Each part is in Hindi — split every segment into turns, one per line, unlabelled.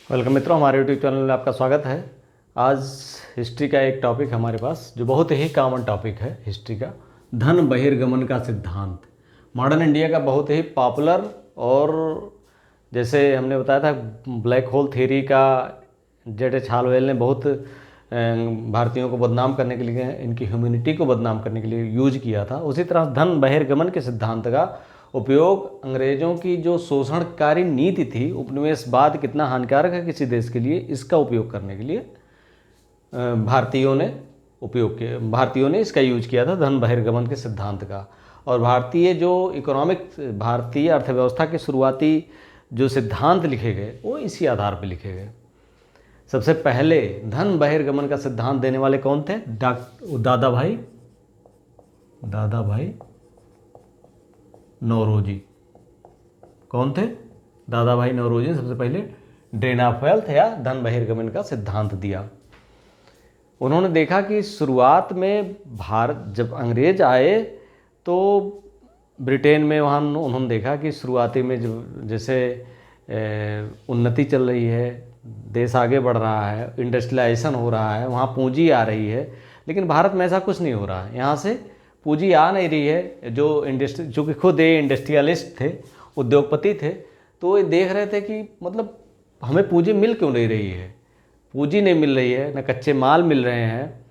वेलकम मित्रों, हमारे यूट्यूब चैनल में आपका स्वागत है। आज हिस्ट्री का एक टॉपिक हमारे पास जो बहुत ही कॉमन टॉपिक है हिस्ट्री का, धन बहिर्गमन का सिद्धांत। मॉडर्न इंडिया का बहुत ही पॉपुलर और जैसे हमने बताया था ब्लैक होल थ्योरी का जेड.एच. हालवेल ने बहुत भारतीयों को बदनाम करने के लिए, इनकी ह्यूमैनिटी को बदनाम करने के लिए यूज किया था। उसी तरह धन बहिर्गमन के सिद्धांत का उपयोग अंग्रेज़ों की जो शोषणकारी नीति थी, उपनिवेशवाद कितना हानिकारक है किसी देश के लिए, इसका उपयोग करने के लिए भारतीयों ने इसका यूज किया था, धन बहिर्गमन के सिद्धांत का। और भारतीय अर्थव्यवस्था के शुरुआती जो सिद्धांत लिखे गए वो इसी आधार पर लिखे गए। सबसे पहले धन बहिर्गमन का सिद्धांत देने वाले कौन थे? दादा भाई नौरोजी। कौन थे? दादा भाई नौरोजी ने सबसे पहले ड्रेन ऑफ वेल्थ या धन बहिर्गमन का सिद्धांत दिया। उन्होंने देखा कि शुरुआत में भारत जब अंग्रेज आए तो ब्रिटेन में वहाँ उन्होंने देखा कि शुरुआती में जैसे उन्नति चल रही है, देश आगे बढ़ रहा है, इंडस्ट्रियलाइजेशन हो रहा है, वहाँ पूंजी आ रही है, लेकिन भारत में ऐसा कुछ नहीं हो रहा है। यहाँ से पूंजी आ नहीं रही है। जो कि खुद ये इंडस्ट्रियलिस्ट थे, उद्योगपति थे, तो ये देख रहे थे कि मतलब हमें पूंजी मिल क्यों नहीं रही है। पूंजी नहीं मिल रही है, ना कच्चे माल मिल रहे हैं,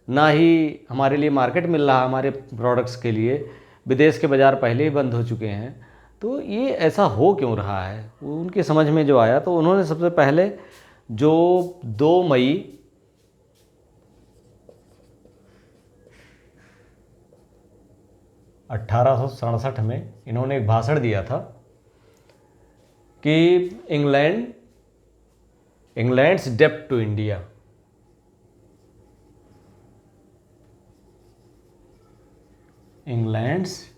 ना ही हमारे लिए मार्केट मिल रहा है हमारे प्रोडक्ट्स के लिए। विदेश के बाज़ार पहले ही बंद हो चुके हैं, तो ये ऐसा हो क्यों रहा है, वो उनकी समझ में जो आया। तो उन्होंने सबसे पहले जो 2 मई 1867 में इन्होंने एक भाषण दिया था कि इंग्लैंड्स डेब्ट टू इंडिया। इंग्लैंड्स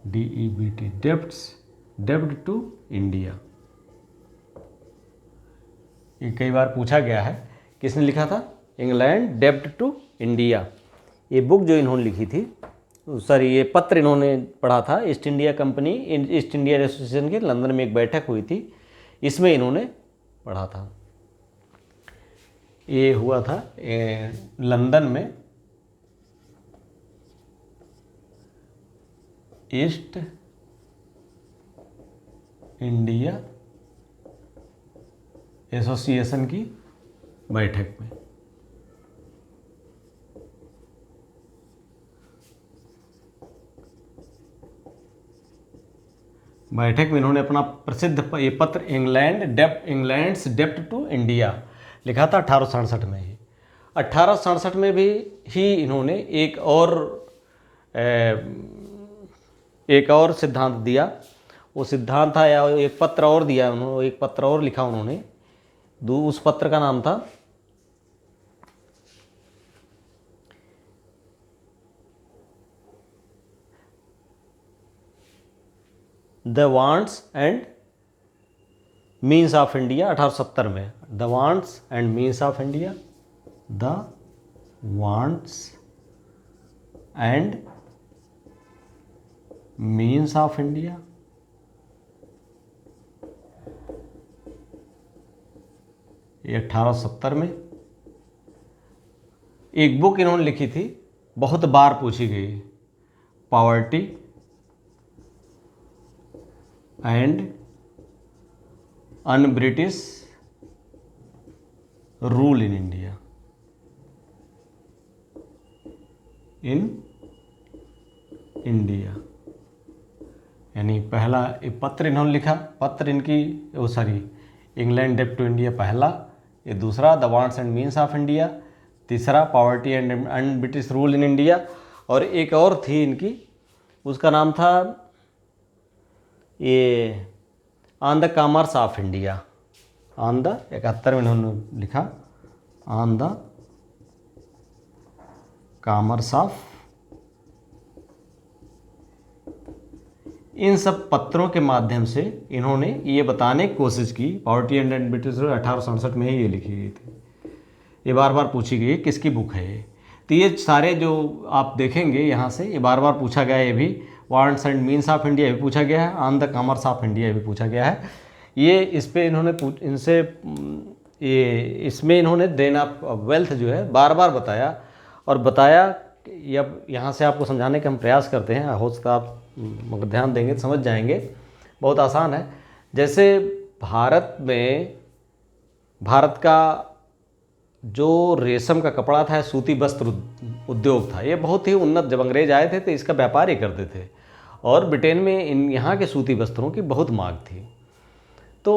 DEBT डेब्ट टू इंडिया। ये कई बार पूछा गया है किसने लिखा था? इंग्लैंड डेब्ट टू इंडिया। ये बुक जो इन्होंने लिखी थी, ये पत्र इन्होंने पढ़ा था ईस्ट इंडिया एसोसिएशन के लंदन में एक बैठक हुई थी, इसमें इन्होंने पढ़ा था। ये हुआ था लंदन में ईस्ट इंडिया एसोसिएशन की बैठक में। इन्होंने अपना प्रसिद्ध ये पत्र इंग्लैंड्स डेब्ट टू इंडिया लिखा था 1867 में ही। 1867 में भी इन्होंने एक और सिद्धांत दिया। वो सिद्धांत था या एक पत्र और दिया उन्होंने, एक पत्र और लिखा उन्होंने। उस पत्र का नाम था the wants and means of India. 1870 में the wants and means of India, the wants and means of India. ये 1870 में। एक बुक इन्होंने लिखी थी, बहुत बार पूछी गई, poverty and un British rule in India. यानी पहला एक पत्र इन्होंने लिखा, इंग्लैंड डेब्ट टू इंडिया पहला, ये दूसरा the wants and means of India, तीसरा poverty and un British rule in India, और एक और थी इनकी, उसका नाम था ये on the commerce of India. 71 में इन्होंने लिखा ऑन द कॉमर्स ऑफ। इन सब पत्रों के माध्यम से इन्होंने ये बताने की कोशिश की, पॉवर्टी एंड ब्रिटिश रूल 1867 में ही ये लिखी गई थी। ये बार बार पूछी गई किसकी बुक है ये। तो ये सारे जो आप देखेंगे यहाँ से, ये बार बार पूछा गया है। ये भी wants and means of India भी पूछा गया है, on the commerce of India भी पूछा गया है। ये इस पे इन्होंने इनसे ये इसमें इन्होंने ड्रेन ऑफ वेल्थ जो है बार बार बताया और बताया। अब यहाँ से आपको समझाने का हम प्रयास करते हैं, हो सकता आप मगर ध्यान देंगे तो समझ जाएंगे। बहुत आसान है। जैसे भारत का जो रेशम का कपड़ा था, सूती वस्त्र उद्योग था, ये बहुत ही उन्नत। जब अंग्रेज आए थे तो इसका व्यापार ही करते थे और ब्रिटेन में यहाँ के सूती वस्त्रों की बहुत मांग थी। तो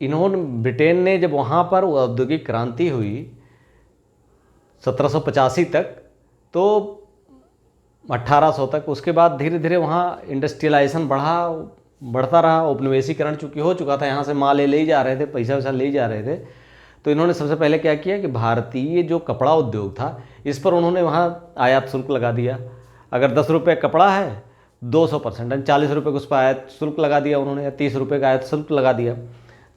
इन्होंने ब्रिटेन ने जब वहाँ पर औद्योगिक क्रांति हुई 1785 तक, तो 1800 तक, उसके बाद धीरे धीरे वहाँ इंडस्ट्रियलाइजेशन बढ़ता रहा। उपनिवेशीकरण चूँकि हो चुका था, यहाँ से माल ले ही जा रहे थे, पैसा वैसा ले ही जा रहे थे। तो इन्होंने सबसे पहले क्या किया कि भारतीय जो कपड़ा उद्योग था इस पर उन्होंने वहाँ आयात शुल्क लगा दिया। अगर 10 रुपये कपड़ा है 200%, 40 रुपये का उस पर आयात शुल्क लगा दिया उन्होंने, या 30 रुपये का आयात शुल्क लगा दिया।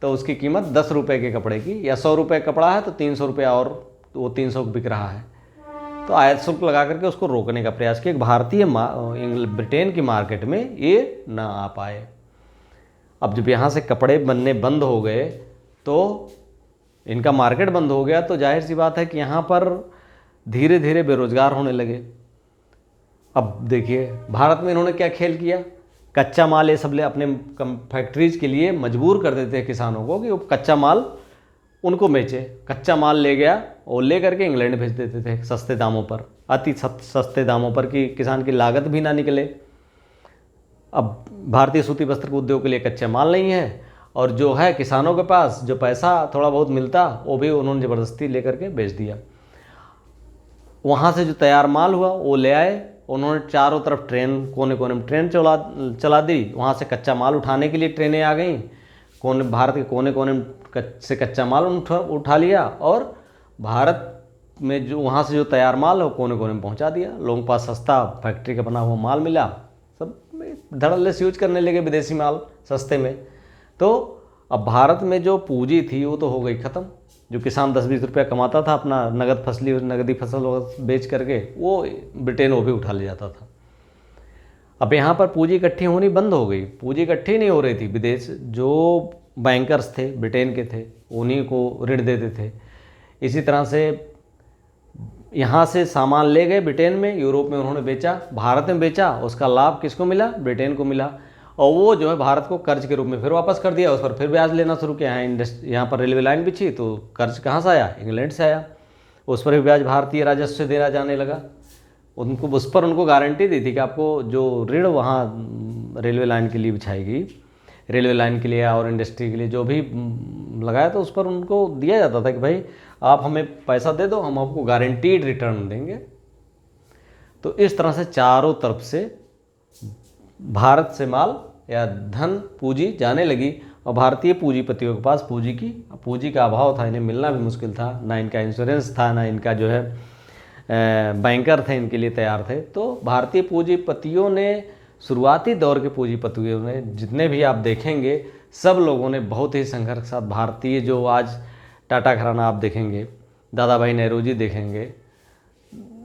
तो उसकी कीमत 10 रुपये के कपड़े की, या 100 रुपये कपड़ा है तो 300 रुपया, और तो वो 300 बिक रहा है। तो आयात शुल्क लगा करके उसको रोकने का प्रयास किया, भारतीय ब्रिटेन की मार्केट में ये ना आ पाए। अब जब यहाँ से कपड़े बनने बंद हो गए तो इनका मार्केट बंद हो गया, तो जाहिर सी बात है कि यहाँ पर धीरे धीरे बेरोजगार होने लगे। अब देखिए भारत में इन्होंने क्या खेल किया, कच्चा माल ये सब ले अपने फैक्ट्रीज के लिए मजबूर कर देते हैं किसानों को कि वो कच्चा माल उनको बेचे। कच्चा माल ले गया और ले करके इंग्लैंड भेज देते थे सस्ते दामों पर, अति सस्ते दामों पर, कि किसान की लागत भी ना निकले। अब भारतीय सूती वस्त्र उद्योग के लिए कच्चा माल नहीं है, और जो है किसानों के पास जो पैसा थोड़ा बहुत मिलता वो भी उन्होंने ज़बरदस्ती ले करके बेच दिया। वहाँ से जो तैयार माल हुआ वो ले आए, उन्होंने चारों तरफ ट्रेन, कोने कोने में ट्रेन चला दी। वहाँ से कच्चा माल उठाने के लिए ट्रेनें आ गई, भारत के कोने कोने से कच्चा माल उठा लिया, और भारत में जो वहाँ से जो तैयार माल है वो कोने कोने में पहुँचा दिया। लोगों के पास सस्ता फैक्ट्री का बना हुआ माल मिला, सब धड़ल्ले से यूज करने लगे विदेशी माल सस्ते में। तो अब भारत में जो पूंजी थी वो तो हो गई ख़त्म। जो किसान 10-20 रुपया कमाता था अपना नगदी फसल बेच करके, वो ब्रिटेन वो भी उठा ले जाता था। अब यहाँ पर पूंजी इकट्ठी होनी बंद हो गई, पूंजी इकट्ठी नहीं हो रही थी। विदेश जो बैंकर्स थे ब्रिटेन के थे उन्हीं को ऋण देते थे। इसी तरह से यहाँ से सामान ले गए ब्रिटेन में, यूरोप में उन्होंने बेचा, भारत में बेचा, उसका लाभ किसको मिला, ब्रिटेन को मिला। और वो जो है भारत को कर्ज के रूप में फिर वापस कर दिया, उस पर फिर ब्याज लेना शुरू किया है। यहाँ पर रेलवे लाइन बिछी तो कर्ज कहाँ से आया, इंग्लैंड से आया, उस पर भी ब्याज भारतीय राजस्व से देना जाने लगा। उनको उस पर उनको गारंटी दी थी कि आपको जो ऋण वहाँ रेलवे लाइन के लिए बिछाएगी, रेलवे लाइन के लिए और इंडस्ट्री के लिए जो भी लगाया, तो उस पर उनको दिया जाता था कि भाई आप हमें पैसा दे दो, हम आपको गारंटीड रिटर्न देंगे। तो इस तरह से चारों तरफ से भारत से माल या धन पूंजी जाने लगी, और भारतीय पूंजीपतियों के पास पूंजी का अभाव था, इन्हें मिलना भी मुश्किल था, ना इनका इंश्योरेंस था, ना इनका जो है बैंकर थे इनके लिए तैयार थे। तो भारतीय पूंजीपतियों ने, शुरुआती दौर के पूंजीपतियों ने, जितने भी आप देखेंगे सब लोगों ने बहुत ही संघर्ष के साथ, भारतीय जो आज टाटा घराना आप देखेंगे, दादा भाई नेहरू देखेंगे,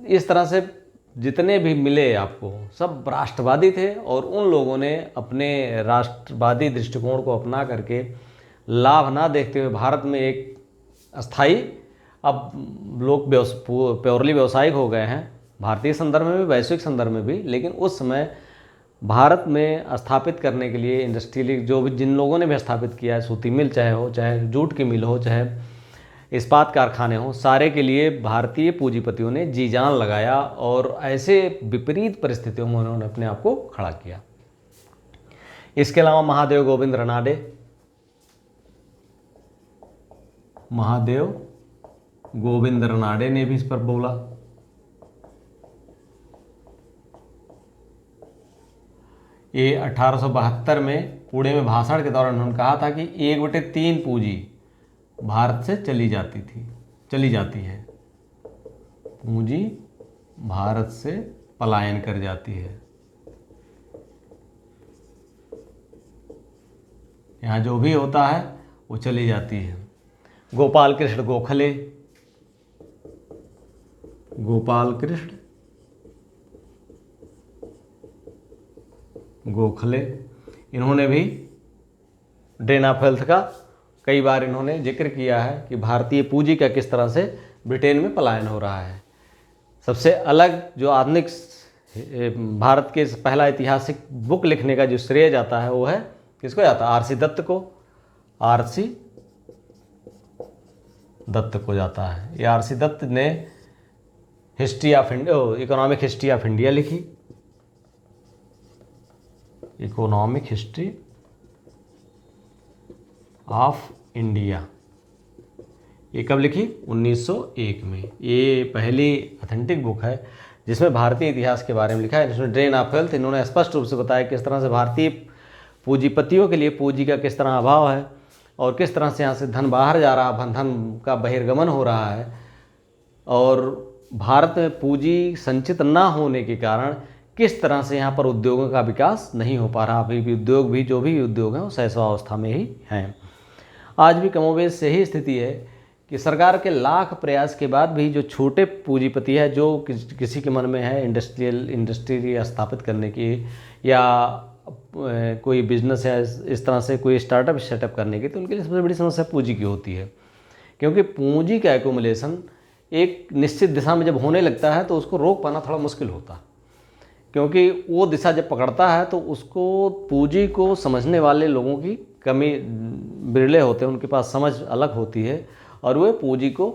इस तरह से जितने भी मिले आपको सब राष्ट्रवादी थे, और उन लोगों ने अपने राष्ट्रवादी दृष्टिकोण को अपना करके लाभ ना देखते हुए भारत में एक अस्थाई, अब लोग प्योरली व्यावसायिक हो गए हैं, भारतीय संदर्भ में भी वैश्विक संदर्भ में भी, लेकिन उस समय भारत में स्थापित करने के लिए इंडस्ट्रियल जो भी जिन लोगों ने भी स्थापित किया है, सूती मिल चाहे हो, चाहे जूट की मिल हो, चाहे इस्पात कारखाने हों, सारे के लिए भारतीय पूंजीपतियों ने जी जान लगाया, और ऐसे विपरीत परिस्थितियों में उन्होंने अपने आप को खड़ा किया। इसके अलावा महादेव गोविंद रनाडे ने भी इस पर बोला। ये 1872 में पुणे में भाषण के दौरान उन्होंने कहा था कि 1/3 पूंजी भारत से चली जाती है, पूंजी भारत से पलायन कर जाती है। यहाँ जो भी होता है वो चली जाती है। गोपाल कृष्ण गोखले इन्होंने भी ड्रेन ऑफ वेल्थ का कई बार इन्होंने जिक्र किया है कि भारतीय पूंजी का किस तरह से ब्रिटेन में पलायन हो रहा है। सबसे अलग जो आधुनिक भारत के पहला ऐतिहासिक बुक लिखने का जो श्रेय जाता है वो है किसको जाता है? आर.सी. दत्त को। आर.सी. दत्त को जाता है। ये आर.सी. दत्त ने history of India, economic history of India लिखी। इकोनॉमिक हिस्ट्री ऑफ इंडिया ये कब लिखी? 1901 में। ये पहली ऑथेंटिक बुक है जिसमें भारतीय इतिहास के बारे में लिखा है। इसमें ड्रेन ऑफ वेल्थ इन्होंने स्पष्ट रूप से बताया किस तरह से भारतीय पूंजीपतियों के लिए पूंजी का किस तरह अभाव है और किस तरह से यहाँ से धन बाहर जा रहा है, धन का बहिर्गमन हो रहा है, और भारत में पूंजी संचित ना होने के कारण किस तरह से यहाँ पर उद्योगों का विकास नहीं हो पा रहा। अभी भी उद्योग भी जो भी उद्योग हैं वो शैशवावस्था में ही हैं। आज भी कमोबेश यही स्थिति है कि सरकार के लाख प्रयास के बाद भी जो छोटे पूंजीपति है, जो किसी के मन में है इंडस्ट्री स्थापित करने की या कोई बिजनेस है इस तरह से कोई स्टार्टअप सेटअप करने की, तो उनके लिए सबसे बड़ी समस्या पूंजी की होती है। क्योंकि पूंजी का एक्यूमुलेशन एक निश्चित दिशा में जब होने लगता है तो उसको रोक पाना थोड़ा मुश्किल होता है, क्योंकि वो दिशा जब पकड़ता है तो उसको पूंजी को समझने वाले लोगों की कमी बिरले होते हैं, उनके पास समझ अलग होती है और वे पूंजी को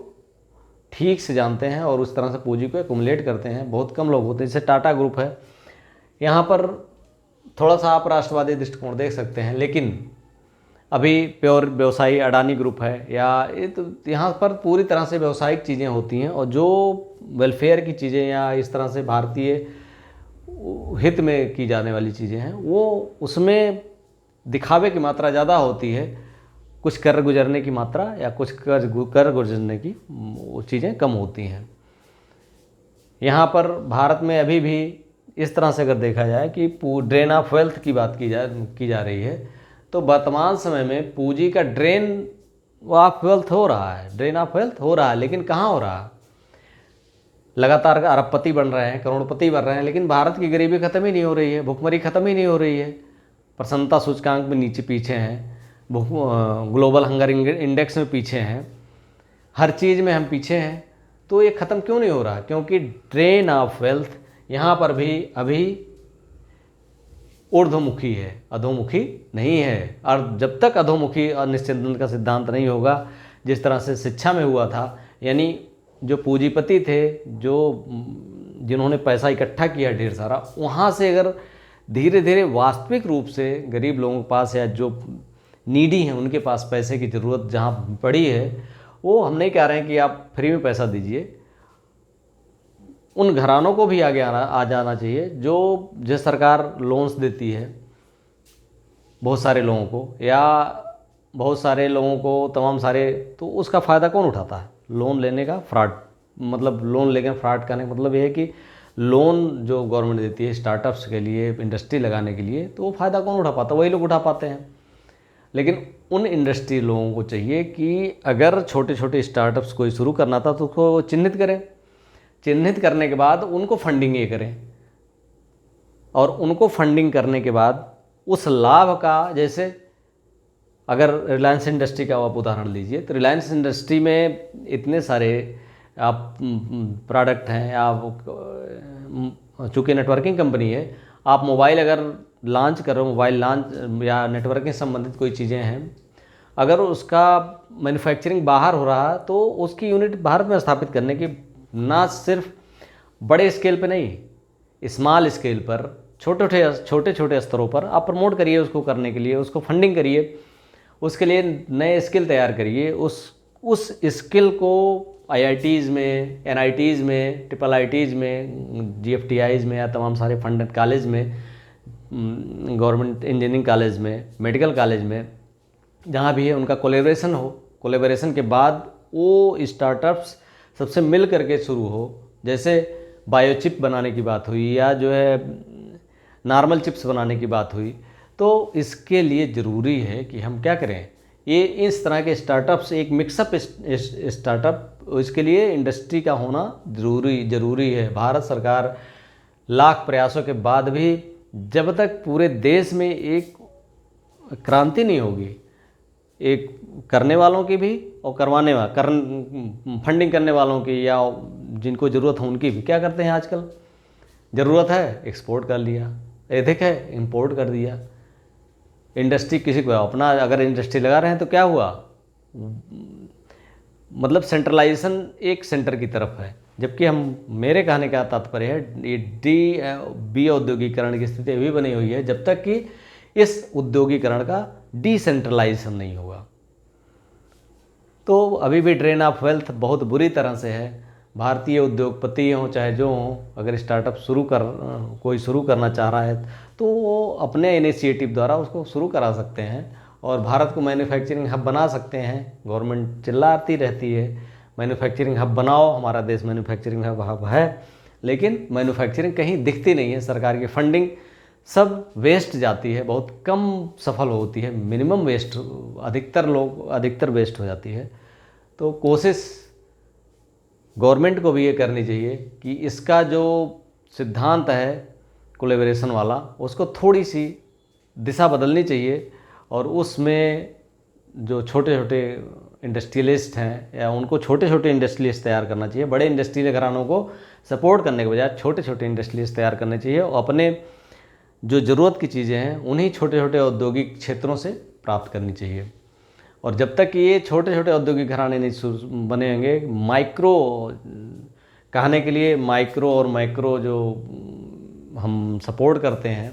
ठीक से जानते हैं और उस तरह से पूंजी को एक्यूमुलेट करते हैं। बहुत कम लोग होते हैं। जैसे टाटा ग्रुप है, यहाँ पर थोड़ा सा आप राष्ट्रवादी दृष्टिकोण देख सकते हैं, लेकिन अभी प्योर व्यवसायी अडानी ग्रुप है, या ये तो यहाँ पर पूरी तरह से व्यवसायिक चीज़ें होती हैं और जो वेलफेयर की चीज़ें या इस तरह से भारतीय हित में की जाने वाली चीज़ें हैं वो उसमें दिखावे की मात्रा ज़्यादा होती है, कुछ कर गुजरने की मात्रा या कुछ कर गुजरने की वो चीज़ें कम होती हैं। यहाँ पर भारत में अभी भी इस तरह से अगर देखा जाए कि ड्रेन ऑफ वेल्थ की बात की जा रही है, तो वर्तमान समय में पूंजी का ड्रेन ऑफ वेल्थ हो रहा है, ड्रेन ऑफ वेल्थ हो रहा है, लेकिन कहाँ हो रहा है? लगातार अरबपति बन रहे हैं, करोड़पति बन रहे हैं, लेकिन भारत की गरीबी खत्म ही नहीं हो रही है, भुखमरी खत्म ही नहीं हो रही है, प्रसन्नता सूचकांक में नीचे पीछे हैं, ग्लोबल हंगर इंडेक्स में पीछे हैं, हर चीज़ में हम पीछे हैं। तो ये ख़त्म क्यों नहीं हो रहा? क्योंकि ड्रेन ऑफ वेल्थ यहाँ पर भी अभी ऊर्ध्वमुखी है, अधोमुखी नहीं है। और जब तक अधोमुखी और निश्चिंतन का सिद्धांत नहीं होगा, जिस तरह से शिक्षा में हुआ था, यानी जो पूंजीपति थे, जिन्होंने पैसा इकट्ठा किया ढेर सारा, वहाँ से अगर धीरे धीरे वास्तविक रूप से गरीब लोगों के पास या जो नीडी हैं उनके पास पैसे की ज़रूरत जहाँ पड़ी है, वो हम नहीं कह रहे हैं कि आप फ्री में पैसा दीजिए, उन घरानों को भी आगे आ जाना चाहिए जो सरकार लोन्स देती है बहुत सारे लोगों को, या बहुत सारे लोगों को तमाम सारे, तो उसका फ़ायदा कौन उठाता है? लोन लेने का फ्रॉड, मतलब लोन लेकर फ्रॉड करने का मतलब ये है कि लोन जो गवर्नमेंट देती है स्टार्टअप्स के लिए, इंडस्ट्री लगाने के लिए, तो वो फ़ायदा कौन उठा पाता? वही लोग उठा पाते हैं। लेकिन उन इंडस्ट्री लोगों को चाहिए कि अगर छोटे छोटे स्टार्टअप्स कोई शुरू करना था तो उसको चिन्हित करें, चिन्हित करने के बाद उनको फंडिंग ये करें, और उनको फंडिंग करने के बाद उस लाभ का, जैसे अगर रिलायंस इंडस्ट्री का आप उदाहरण लीजिए, तो रिलायंस इंडस्ट्री में इतने सारे आप प्रोडक्ट हैं, आप चूँकि नेटवर्किंग कंपनी है, आप मोबाइल अगर लॉन्च कर रहे हो, मोबाइल लॉन्च या नेटवर्किंग संबंधित कोई चीज़ें हैं, अगर उसका मैन्युफैक्चरिंग बाहर हो रहा है तो उसकी यूनिट भारत में स्थापित करने की, ना सिर्फ बड़े स्केल पे नहीं, स्मॉल स्केल पर, छोटे छोटे स्तरों पर आप प्रमोट करिए उसको करने के लिए, उसको फंडिंग करिए, उसके लिए नए स्किल तैयार करिए, उस स्किल को IITs में, NITs में, IIITs में, GFTIs में या तमाम सारे फंडेड कॉलेज में, गवर्नमेंट इंजीनियरिंग कॉलेज में, मेडिकल कॉलेज में, जहाँ भी है उनका कोलैबोरेशन हो। कोलैबोरेशन के बाद वो स्टार्टअप्स सबसे मिल करके शुरू हो। जैसे बायोचिप बनाने की बात हुई या जो है नॉर्मल चिप्स बनाने की बात हुई, तो इसके लिए ज़रूरी है कि हम क्या करें, ये इस तरह के स्टार्टअप्स, एक मिक्सअप स्टार्टअप, इसके लिए इंडस्ट्री का होना ज़रूरी है। भारत सरकार लाख प्रयासों के बाद भी जब तक पूरे देश में एक क्रांति नहीं होगी, एक करने वालों की भी और फंडिंग करने वालों की या जिनको ज़रूरत हो उनकी भी। क्या करते हैं आजकल, ज़रूरत है एक्सपोर्ट कर लिया, अधिक है इंपोर्ट कर दिया। इंडस्ट्री किसी को अपना अगर इंडस्ट्री लगा रहे हैं तो क्या हुआ, मतलब सेंट्रलाइजेशन एक सेंटर की तरफ है। जबकि मेरे कहने का तात्पर्य है ये बी औद्योगिकरण की स्थिति अभी बनी हुई है जब तक कि इस उद्योगीकरण का डिसेंट्रलाइजेशन नहीं होगा। तो अभी भी ड्रेन ऑफ वेल्थ बहुत बुरी तरह से है। भारतीय उद्योगपति हों चाहे जो हों, अगर स्टार्टअप कोई शुरू करना चाह रहा है तो वो अपने इनिशिएटिव द्वारा उसको शुरू करा सकते हैं और भारत को मैन्युफैक्चरिंग हब बना सकते हैं। गवर्नमेंट चिल्लाती रहती है मैन्युफैक्चरिंग हब बनाओ, हमारा देश मैन्युफैक्चरिंग हब है, लेकिन मैन्युफैक्चरिंग कहीं दिखती नहीं है। सरकार की फंडिंग सब वेस्ट जाती है, बहुत कम सफल होती है, मिनिमम वेस्ट, अधिकतर वेस्ट हो जाती है। तो कोशिश गवर्नमेंट को भी ये करनी चाहिए कि इसका जो सिद्धांत है कोलैबोरेशन वाला, उसको थोड़ी सी दिशा बदलनी चाहिए और उसमें जो छोटे छोटे इंडस्ट्रियलिस्ट हैं या उनको छोटे छोटे इंडस्ट्रियलिस्ट तैयार करना चाहिए। बड़े इंडस्ट्रियल घरानों को सपोर्ट करने के बजाय छोटे छोटे इंडस्ट्रियलिस्ट तैयार करने चाहिए और अपने जो ज़रूरत की चीज़ें हैं उन्हीं छोटे छोटे औद्योगिक क्षेत्रों से प्राप्त करनी चाहिए। और जब तक ये छोटे छोटे औद्योगिक घराने नहीं बनेंगे, माइक्रो कहने के लिए माइक्रो और मैक्रो जो हम सपोर्ट करते हैं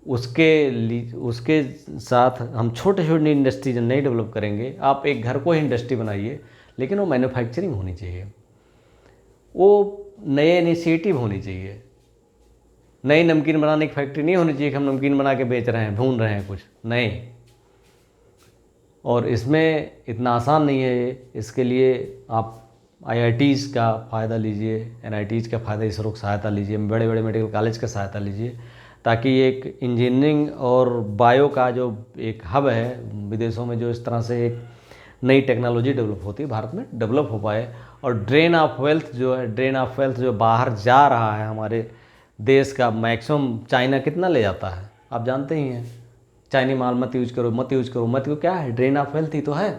उसके साथ हम छोटे छोटे इंडस्ट्री नहीं डेवलप करेंगे। आप एक घर को ही इंडस्ट्री बनाइए, लेकिन वो मैन्युफैक्चरिंग होनी चाहिए, वो नए इनिशिएटिव होनी चाहिए। नई नमकीन बनाने की फैक्ट्री नहीं होनी चाहिए कि हम नमकीन बना के बेच रहे हैं, भून रहे हैं कुछ नहीं। और इसमें इतना आसान नहीं है ये। इसके लिए आप IITs का फ़ायदा लीजिए, NITs का फ़ायदा, इसरो की सहायता लीजिए, बड़े बड़े मेडिकल कॉलेज का सहायता लीजिए, ताकि एक इंजीनियरिंग और बायो का जो एक हब है विदेशों में, जो इस तरह से एक नई टेक्नोलॉजी डेवलप होती है, भारत में डेवलप हो पाए। और ड्रेन ऑफ वेल्थ जो बाहर जा रहा है हमारे देश का मैक्सिमम, चाइना कितना ले जाता है आप जानते ही हैं। चाइनी माल मत यूज करो, क्या है, ड्रेन ऑफ वेल्थ ही तो है।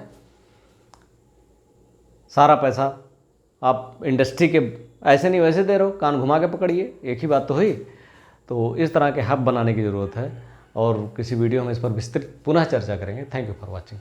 सारा पैसा आप इंडस्ट्री के ऐसे नहीं वैसे दे रहे हो, कान घुमा के पकड़िए, एक ही बात तो हुई। तो इस तरह के हब बनाने की ज़रूरत है और किसी वीडियो में इस पर विस्तृत पुनः चर्चा करेंगे। Thank you for watching.